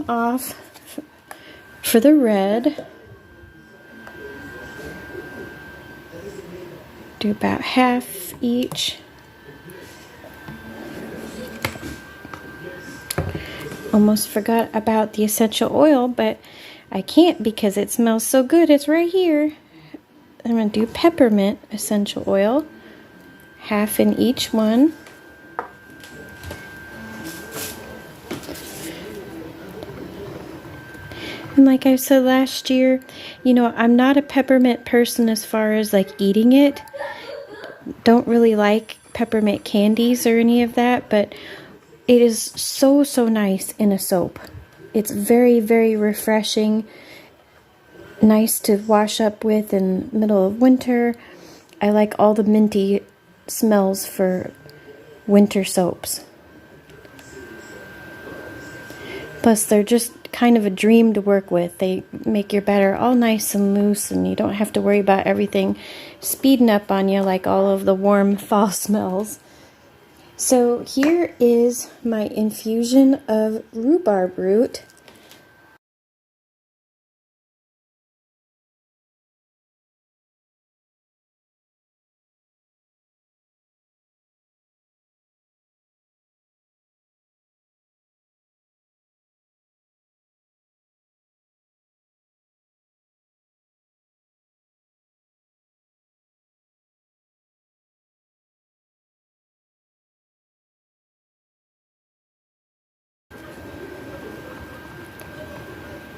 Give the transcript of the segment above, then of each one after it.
off for the red. Do about half each. Almost forgot about the essential oil, but I can't because it smells so good. It's right here. I'm going to do peppermint essential oil, half in each one. And like I said last year, you know, I'm not a peppermint person as far as like eating it. Don't really like peppermint candies or any of that, but it is so nice in a soap. It's very refreshing, nice to wash up with in the middle of winter. I like all the minty smells for winter soaps. Plus, they're just kind of a dream to work with. They make your batter all nice and loose, and you don't have to worry about everything speeding up on you like all of the warm fall smells. So here is my infusion of rhubarb root.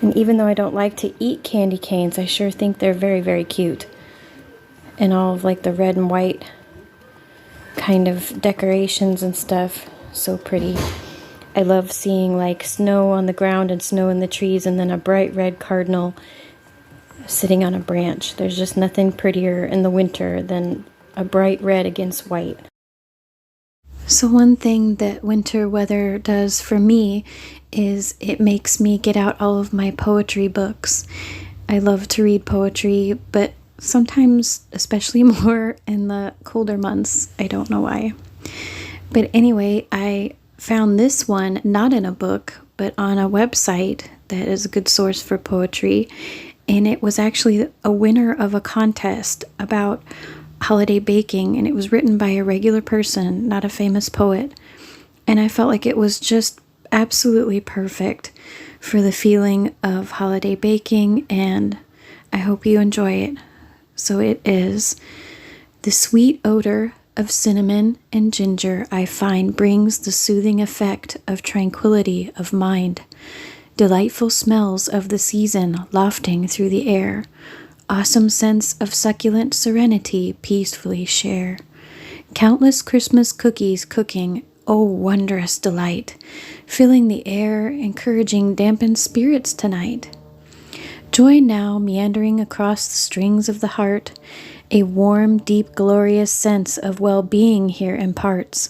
And even though I don't like to eat candy canes, I sure think they're very cute. And all of like the red and white kind of decorations and stuff. So pretty. I love seeing like snow on the ground and snow in the trees, and then a bright red cardinal sitting on a branch. There's just nothing prettier in the winter than a bright red against white. So one thing that winter weather does for me is it makes me get out all of my poetry books. I love to read poetry, but sometimes, especially more in the colder months, I don't know why. But anyway, I found this one not in a book, but on a website that is a good source for poetry, and it was actually a winner of a contest about holiday baking, and it was written by a regular person, not a famous poet. And I felt like it was just absolutely perfect for the feeling of holiday baking, and I hope you enjoy it. So it is: the sweet odor of cinnamon and ginger I find brings the soothing effect of tranquility of mind. Delightful smells of the season lofting through the air, awesome sense of succulent serenity peacefully share. Countless Christmas cookies cooking, oh wondrous delight, filling the air, encouraging dampened spirits tonight. Joy now meandering across the strings of the heart, a warm, deep, glorious sense of well-being here imparts.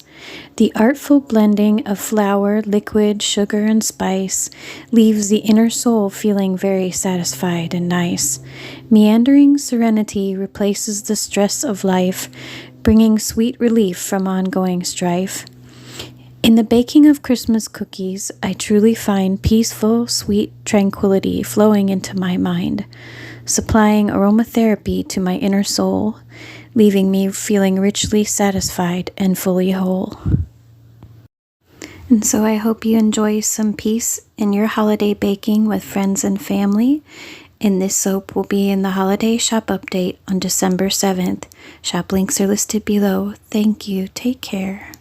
The artful blending of flour, liquid, sugar, and spice leaves the inner soul feeling very satisfied and nice. Meandering serenity replaces the stress of life, bringing sweet relief from ongoing strife. In the baking of Christmas cookies, I truly find peaceful, sweet tranquility flowing into my mind, supplying aromatherapy to my inner soul, leaving me feeling richly satisfied and fully whole. And so I hope you enjoy some peace in your holiday baking with friends and family. And this soap will be in the holiday shop update on December 7th. Shop links are listed below. Thank you. Take care.